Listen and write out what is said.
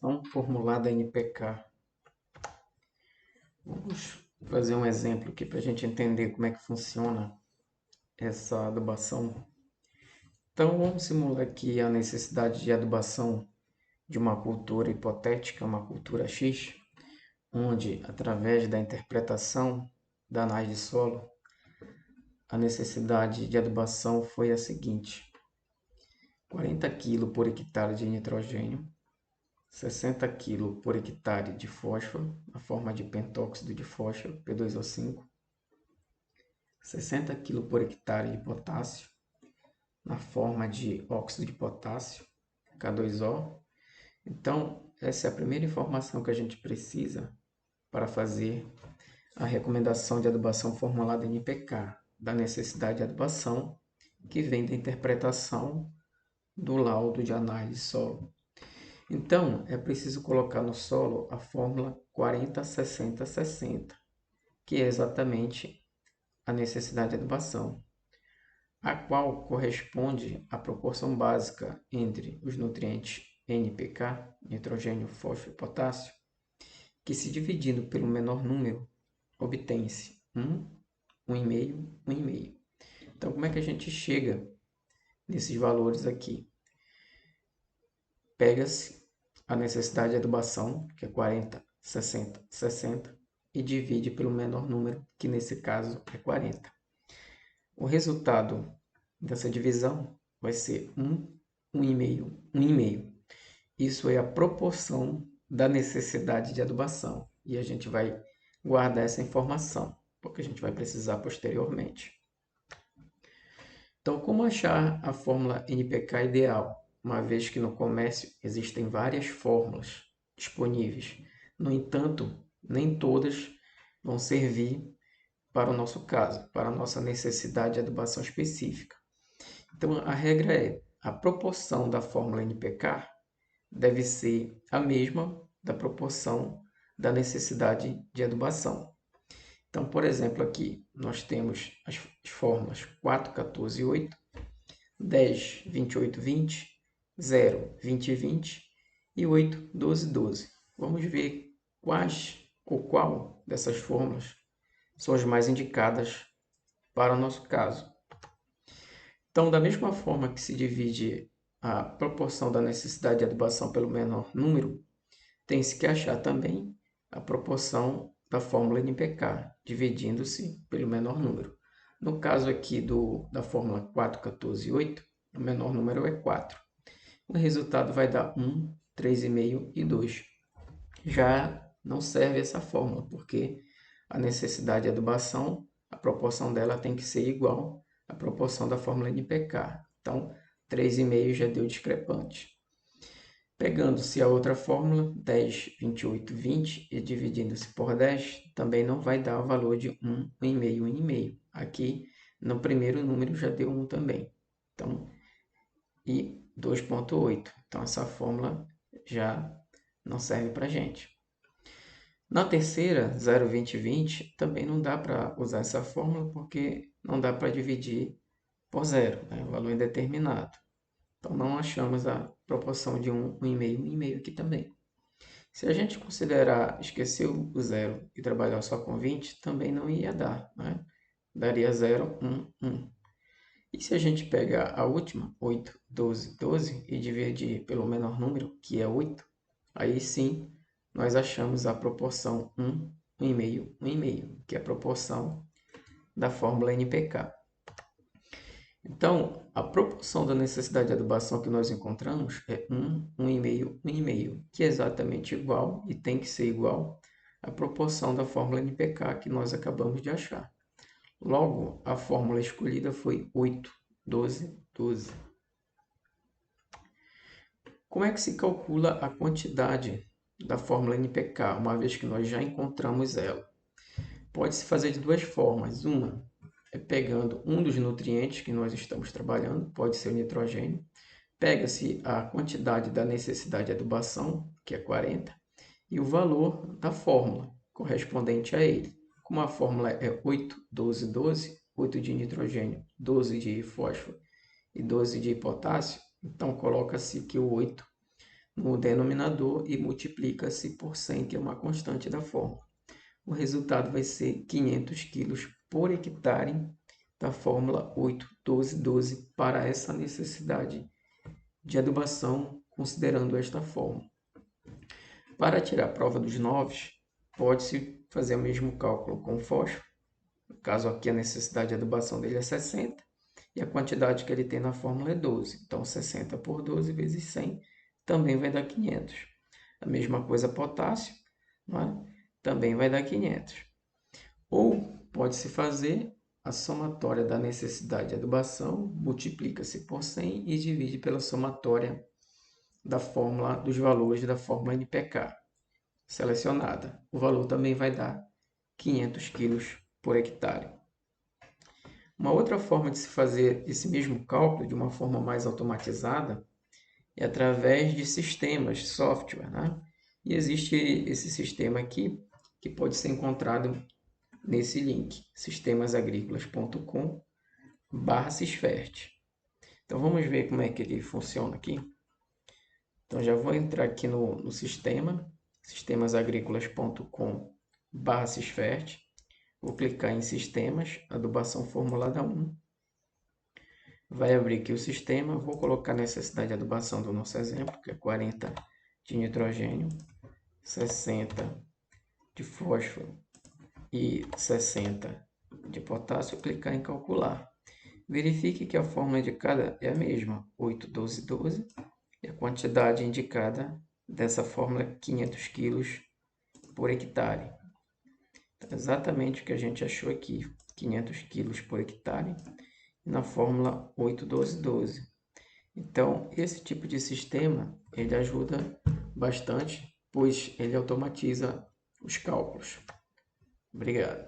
adubação formulada NPK. Vamos fazer um exemplo aqui para a gente entender como é que funciona essa adubação. Então, vamos simular aqui a necessidade de adubação de uma cultura hipotética, uma cultura X, onde, através da interpretação da análise de solo, a necessidade de adubação foi a seguinte: 40 kg por hectare de nitrogênio, 60 kg por hectare de fósforo, na forma de pentóxido de fósforo, P2O5, 60 kg por hectare de potássio, na forma de óxido de potássio, K2O. Então, essa é a primeira informação que a gente precisa para fazer a recomendação de adubação formulada em NPK, da necessidade de adubação, que vem da interpretação do laudo de análise de solo. Então, é preciso colocar no solo a fórmula 40-60-60, que é exatamente a necessidade de adubação, a qual corresponde à proporção básica entre os nutrientes NPK, nitrogênio, fósforo e potássio, que se dividindo pelo menor número, obtém-se 1, 1,5, 1,5. Então, como é que a gente chega nesses valores aqui? Pega-se a necessidade de adubação, que é 40, 60, 60, e divide pelo menor número, que nesse caso é 40. O resultado dessa divisão vai ser 1, 1,5, 1,5. Isso é a proporção da necessidade de adubação. E a gente vai guardar essa informação, porque a gente vai precisar posteriormente. Então, como achar a fórmula NPK ideal? Uma vez que no comércio existem várias fórmulas disponíveis. No entanto, nem todas vão servir para o nosso caso, para a nossa necessidade de adubação específica. Então, a regra é: a proporção da fórmula NPK deve ser a mesma da proporção da necessidade de adubação. Então, por exemplo, aqui nós temos as fórmulas 4, 14 e 8, 10, 28, 20, 0, 20 e 20 e 8, 12, 12. Vamos ver quais ou qual dessas fórmulas são as mais indicadas para o nosso caso. Então, da mesma forma que se divide a proporção da necessidade de adubação pelo menor número, tem-se que achar também a proporção da fórmula NPK, dividindo-se pelo menor número. No caso aqui da fórmula 4, 14 e 8, o menor número é 4. O resultado vai dar 1, 3,5 e 2. Já não serve essa fórmula, porque a necessidade de adubação, a proporção dela tem que ser igual à proporção da fórmula NPK. Então, 3,5 já deu discrepante. Pegando-se a outra fórmula, 10, 28, 20, e dividindo-se por 10, também não vai dar o valor de 1, 1,5, 1,5. Aqui, no primeiro número, já deu 1 também. Então, e 2,8. Então, essa fórmula já não serve para a gente. Na terceira, 0, 20, 20, também não dá para usar essa fórmula, porque não dá para dividir por 0, né? O valor indeterminado. Então, não achamos a proporção de 1, 1,5, 1,5 aqui também. Se a gente considerar, esquecer o 0 e trabalhar só com 20, também não ia dar, né? Daria 0, 1, 1. E se a gente pegar a última, 8, 12, 12, e dividir pelo menor número, que é 8, aí sim nós achamos a proporção 1, 1,5, 1,5, que é a proporção da fórmula NPK. Então, a proporção da necessidade de adubação que nós encontramos é 1, 1,5, 1,5, que é exatamente igual e tem que ser igual à proporção da fórmula NPK que nós acabamos de achar. Logo, a fórmula escolhida foi 8, 12, 12. Como é que se calcula a quantidade da fórmula NPK, uma vez que nós já encontramos ela? Pode-se fazer de duas formas. Uma é pegando um dos nutrientes que nós estamos trabalhando, pode ser o nitrogênio, pega-se a quantidade da necessidade de adubação, que é 40, e o valor da fórmula correspondente a ele. Como a fórmula é 8, 12, 12, 8 de nitrogênio, 12 de fósforo e 12 de potássio, então coloca-se que o 8 no denominador e multiplica-se por 100, que é uma constante da fórmula. O resultado vai ser 500 kg por hectare da fórmula 8-12-12 para essa necessidade de adubação, considerando esta fórmula. Para tirar a prova dos 9, pode-se fazer o mesmo cálculo com o fósforo. No caso aqui, a necessidade de adubação dele é 60 e a quantidade que ele tem na fórmula é 12. Então, 60 por 12 vezes 100 também vai dar 500. A mesma coisa potássio, não é? Também vai dar 500. Ou pode-se fazer a somatória da necessidade de adubação, multiplica-se por 100 e divide pela somatória da fórmula, dos valores da fórmula NPK selecionada. O valor também vai dar 500 kg por hectare. Uma outra forma de se fazer esse mesmo cálculo de uma forma mais automatizada é através de sistemas, software, né? E existe esse sistema aqui que pode ser encontrado nesse link, sistemasagricolas.com/Sysfert. Então vamos ver como é que ele funciona aqui. Então já vou entrar aqui no sistema, sistemasagricolas.com/Sysfert. Vou clicar em sistemas, adubação formulada 1. Vai abrir aqui o sistema, vou colocar a necessidade de adubação do nosso exemplo, que é 40 de nitrogênio, 60 de fósforo e 60 de potássio, clicar em calcular. Verifique que a fórmula indicada é a mesma, 8-12-12, e a quantidade indicada dessa fórmula é 500 kg por hectare. Então, exatamente o que a gente achou aqui, 500 kg por hectare, na fórmula 8-12-12. Então, esse tipo de sistema, ele ajuda bastante, pois ele automatiza os cálculos. Obrigado.